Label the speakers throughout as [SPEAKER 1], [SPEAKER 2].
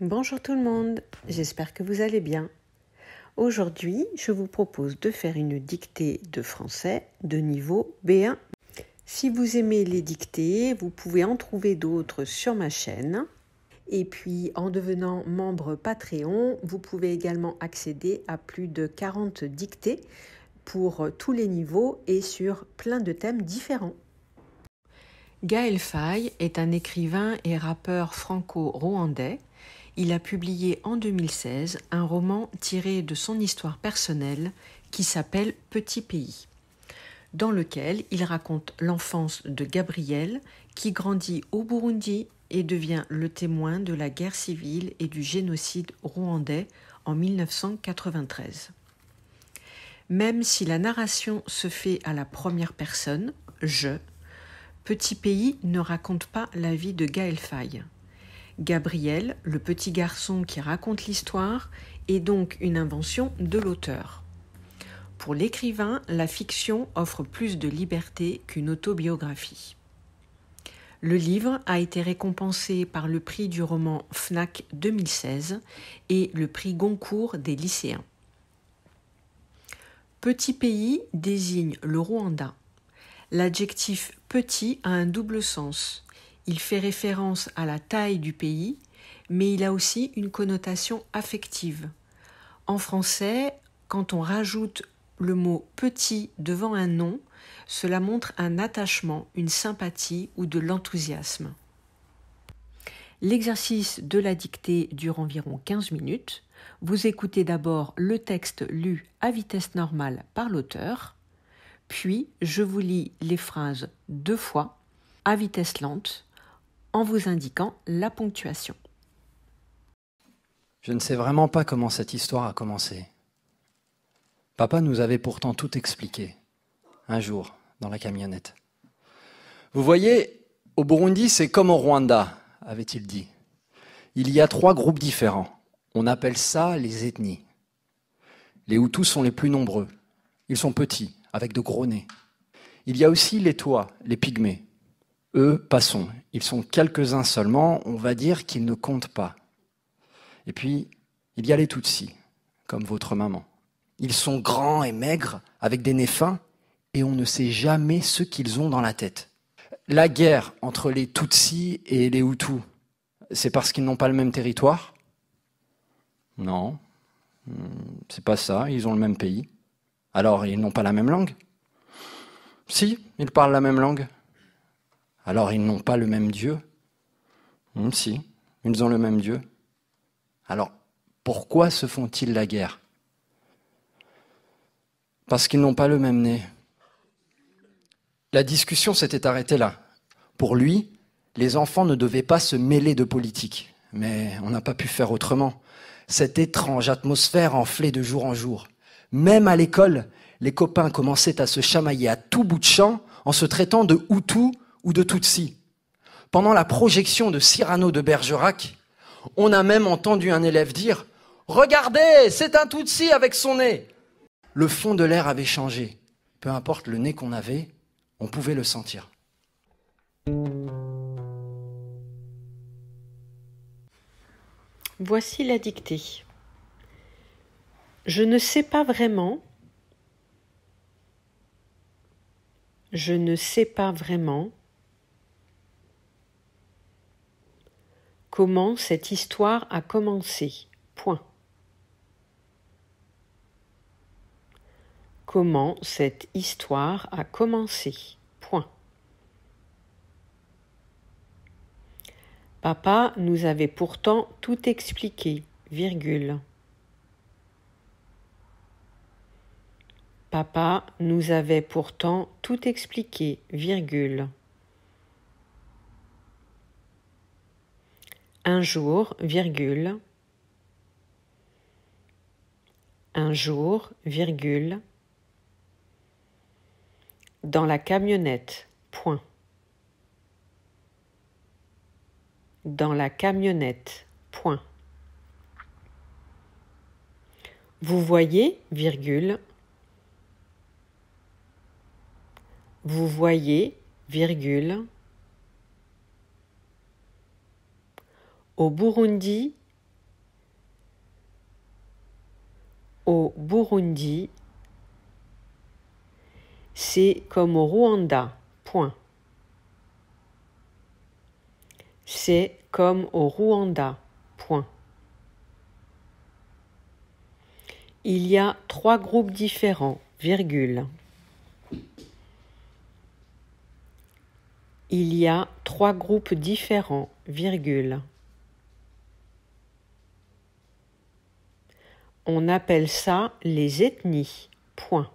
[SPEAKER 1] Bonjour tout le monde, j'espère que vous allez bien. Aujourd'hui, je vous propose de faire une dictée de français de niveau B1. Si vous aimez les dictées, vous pouvez en trouver d'autres sur ma chaîne. Et puis, en devenant membre Patreon, vous pouvez également accéder à plus de 40 dictées pour tous les niveaux et sur plein de thèmes différents. Gaël Faye est un écrivain et rappeur franco-rwandais. Il a publié en 2016 un roman tiré de son histoire personnelle qui s'appelle Petit pays, dans lequel il raconte l'enfance de Gabriel qui grandit au Burundi et devient le témoin de la guerre civile et du génocide rwandais en 1993. Même si la narration se fait à la première personne, je, Petit pays ne raconte pas la vie de Gaël Faye. Gabriel, le petit garçon qui raconte l'histoire, est donc une invention de l'auteur. Pour l'écrivain, la fiction offre plus de liberté qu'une autobiographie. Le livre a été récompensé par le prix du roman Fnac 2016 et le prix Goncourt des lycéens. Petit pays désigne le Rwanda. L'adjectif « petit » a un double sens. Il fait référence à la taille du pays, mais il a aussi une connotation affective. En français, quand on rajoute le mot « petit » devant un nom, cela montre un attachement, une sympathie ou de l'enthousiasme. L'exercice de la dictée dure environ 15 minutes. Vous écoutez d'abord le texte lu à vitesse normale par l'auteur, puis je vous lis les phrases 2 fois, à vitesse lente, en vous indiquant la ponctuation.
[SPEAKER 2] Je ne sais vraiment pas comment cette histoire a commencé. Papa nous avait pourtant tout expliqué, un jour, dans la camionnette. Vous voyez, au Burundi, c'est comme au Rwanda, avait-il dit. Il y a 3 groupes différents. On appelle ça les ethnies. Les Hutus sont les plus nombreux. Ils sont petits, avec de gros nez. Il y a aussi les Tois, les pygmées. Eux, passons. Ils sont quelques-uns seulement, on va dire qu'ils ne comptent pas. Et puis, il y a les Tutsis, comme votre maman. Ils sont grands et maigres, avec des nez fins, et on ne sait jamais ce qu'ils ont dans la tête. La guerre entre les Tutsis et les Hutus, c'est parce qu'ils n'ont pas le même territoire ? Non, c'est pas ça, ils ont le même pays. Alors, ils n'ont pas la même langue ? Si, ils parlent la même langue. Alors, ils n'ont pas le même Dieu ? Si, ils ont le même Dieu. Alors, pourquoi se font-ils la guerre ? Parce qu'ils n'ont pas le même nez. La discussion s'était arrêtée là. Pour lui, les enfants ne devaient pas se mêler de politique. Mais on n'a pas pu faire autrement. Cette étrange atmosphère enflait de jour en jour. Même à l'école, les copains commençaient à se chamailler à tout bout de champ en se traitant de Hutu ou de Tutsi. Pendant la projection de Cyrano de Bergerac, on a même entendu un élève dire « Regardez, c'est un Tutsi avec son nez !» Le fond de l'air avait changé. Peu importe le nez qu'on avait, on pouvait le sentir.
[SPEAKER 1] Voici la dictée. Je ne sais pas vraiment. Je ne sais pas vraiment comment cette histoire a commencé. Point. Comment cette histoire a commencé. Point. Papa nous avait pourtant tout expliqué, virgule. Papa nous avait pourtant tout expliqué, virgule. Un jour, virgule. Un jour, virgule. Dans la camionnette, point. Dans la camionnette, point. Vous voyez, virgule. Vous voyez, virgule. Au Burundi, Au Burundi, c'est comme au Rwanda. Point. C'est comme au Rwanda. Point. Il y a 3 groupes différents, virgule. Il y a 3 groupes différents, virgule. On appelle ça les ethnies. Point.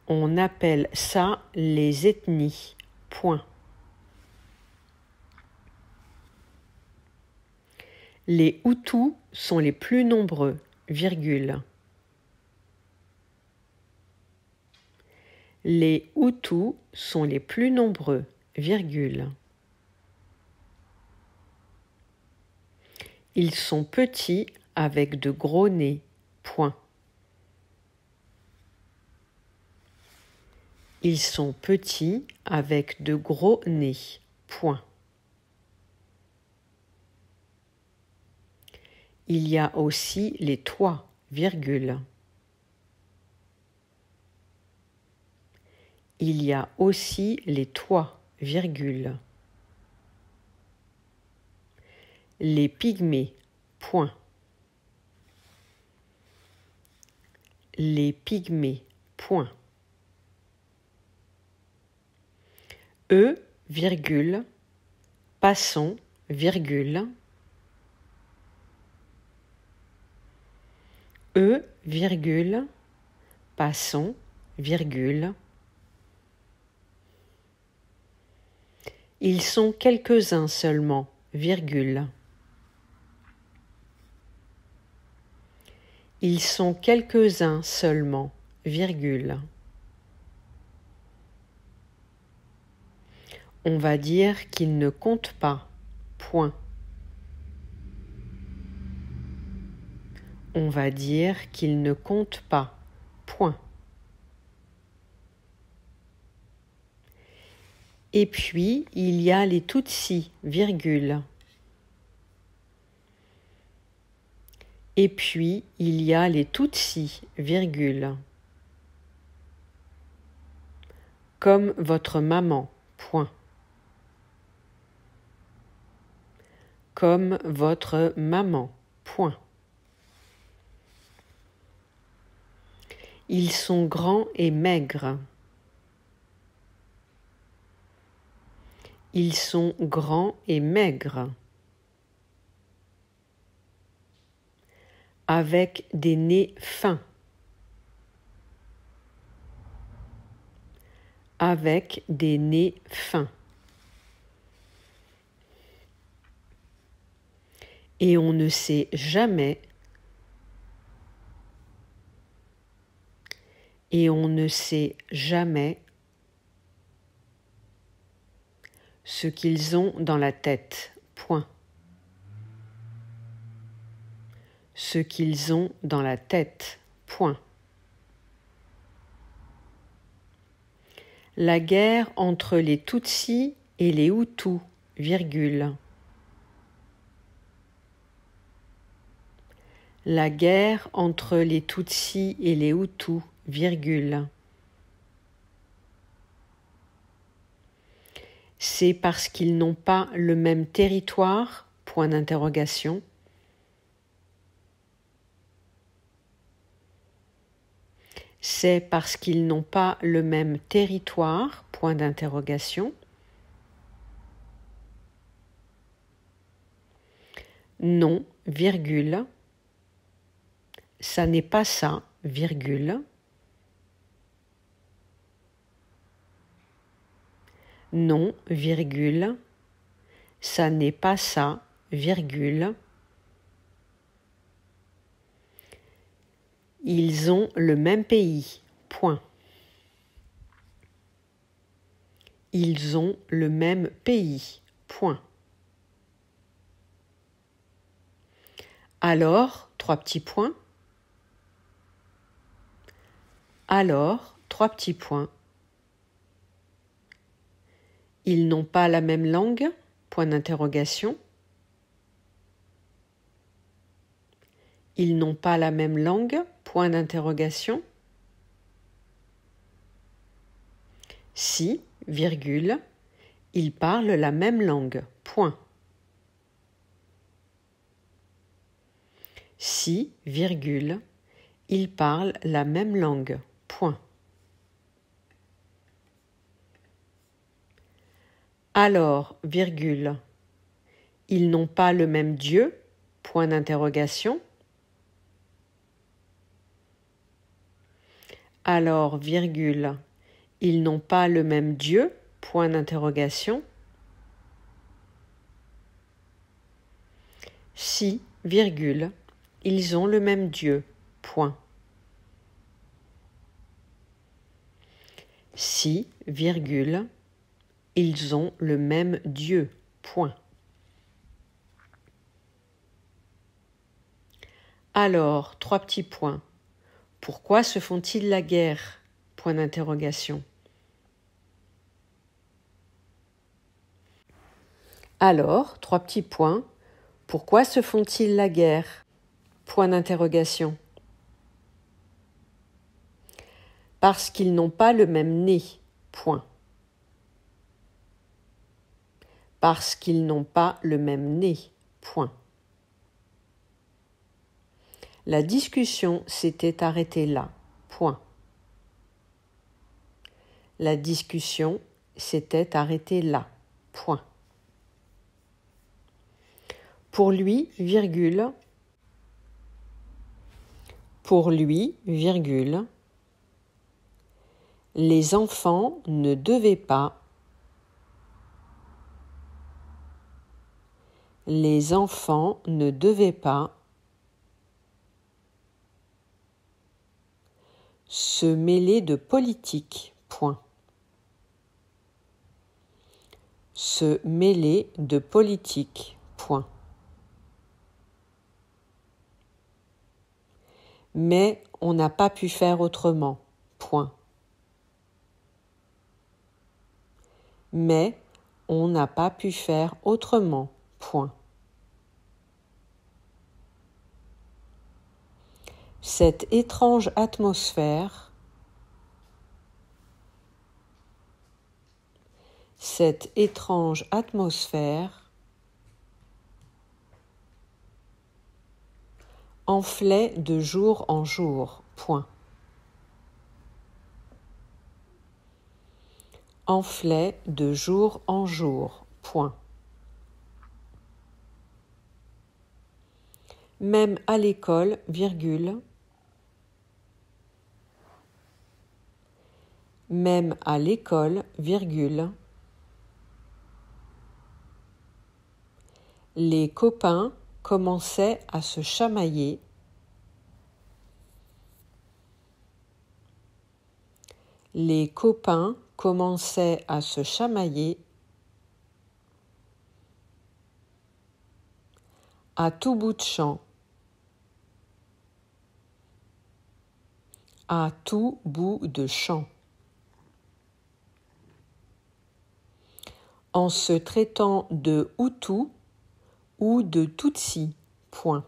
[SPEAKER 1] On appelle ça les ethnies. Point. Les Hutus sont les plus nombreux, virgule. Les Hutus sont les plus nombreux, virgule. Ils sont petits avec de gros nez, point. Ils sont petits avec de gros nez, point. Il y a aussi les toits, virgule. Il y a aussi les toits, virgule. Les pygmées, point. Les pygmées, point. Eux, virgule, passons, virgule. Eux, virgule, passons, virgule. Ils sont quelques-uns seulement, virgule. Ils sont quelques-uns seulement, virgule. On va dire qu'ils ne comptent pas, point. On va dire qu'ils ne comptent pas, point. Et puis, il y a les Tutsis, virgule. Et puis, il y a les Tutsis, virgule. Comme votre maman, point. Comme votre maman, point. Ils sont grands et maigres. Ils sont grands et maigres. Avec des nez fins. Avec des nez fins. Et on ne sait jamais. Et on ne sait jamais ce qu'ils ont dans la tête, point. Ce qu'ils ont dans la tête, point. La guerre entre les Tutsis et les Hutus, virgule. La guerre entre les Tutsis et les Hutus, virgule. C'est parce qu'ils n'ont pas le même territoire, point d'interrogation. C'est parce qu'ils n'ont pas le même territoire, point d'interrogation. Non, virgule. Ça n'est pas ça, virgule. Non, virgule. Ça n'est pas ça, virgule. Ils ont le même pays, point. Ils ont le même pays, point. Alors, 3 petits points. Alors, 3 petits points. Ils n'ont pas la même langue, point d'interrogation. ils n'ont pas la même langue, point d'interrogation. Si, virgule, ils parlent la même langue, point. Si, virgule, ils parlent la même langue, point. Alors, virgule, ils n'ont pas le même Dieu, point d'interrogation. Alors, virgule, ils n'ont pas le même Dieu, point d'interrogation. Si, virgule, ils ont le même Dieu, point. Si, virgule, ils ont le même Dieu, point. Alors, trois petits points. Pourquoi se font-ils la guerre? Point d'interrogation. Alors, trois petits points. Pourquoi se font-ils la guerre? Point d'interrogation. Parce qu'ils n'ont pas le même nez. Point. Parce qu'ils n'ont pas le même nez. Point. La discussion s'était arrêtée là. Point. La discussion s'était arrêtée là. Point. Pour lui, virgule. Pour lui, virgule. Les enfants ne devaient pas. Les enfants ne devaient pas se mêler de politique. Point. Se mêler de politique. Point. Mais on n'a pas pu faire autrement. Point. Mais on n'a pas pu faire autrement. Point. Cette étrange atmosphère, enflait de jour en jour. Point. Enflait de jour en jour. Point. Même à l'école, virgule. Même à l'école, virgule. Les copains commençaient à se chamailler. Les copains commençaient à se chamailler à tout bout de champ. À tout bout de champ. En se traitant de Hutu ou de Tutsi. Point.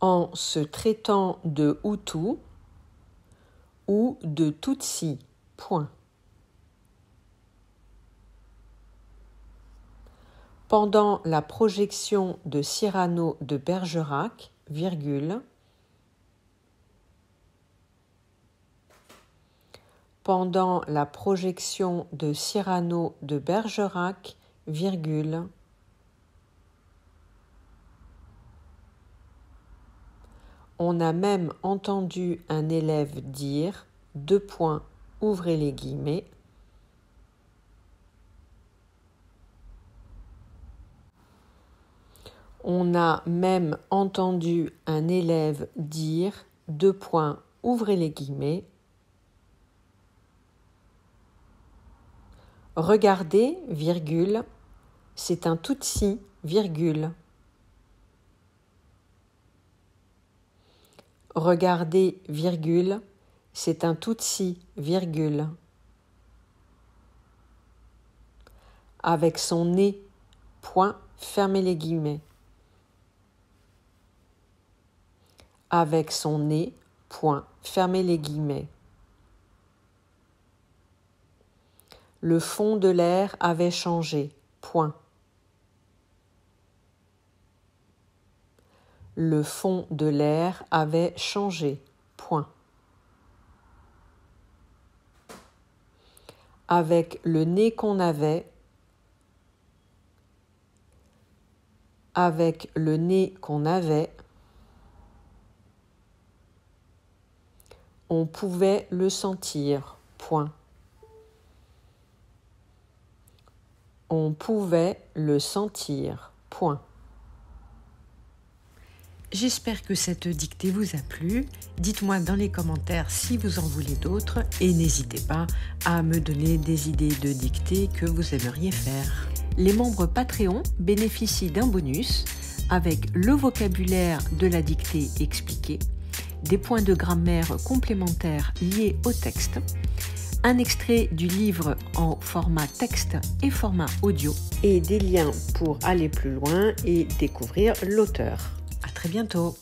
[SPEAKER 1] En se traitant de Hutu ou de Tutsi. Point. Pendant la projection de Cyrano de Bergerac, virgule. Pendant la projection de Cyrano de Bergerac, virgule. On a même entendu un élève dire, deux points, ouvrez les guillemets, on a même entendu un élève dire, deux points, ouvrez les guillemets, regardez, virgule, c'est un Tutsi, virgule. Regardez, virgule, c'est un Tutsi, virgule. Avec son nez, point, fermez les guillemets. Avec son nez, point, fermez les guillemets. Le fond de l'air avait changé, point. Le fond de l'air avait changé, point. Avec le nez qu'on avait, avec le nez qu'on avait, on pouvait le sentir, point. On pouvait le sentir, point. J'espère que cette dictée vous a plu. Dites-moi dans les commentaires si vous en voulez d'autres et n'hésitez pas à me donner des idées de dictées que vous aimeriez faire. Les membres Patreon bénéficient d'un bonus avec le vocabulaire de la dictée expliqué, des points de grammaire complémentaires liés au texte, un extrait du livre en format texte et format audio et des liens pour aller plus loin et découvrir l'auteur. À très bientôt.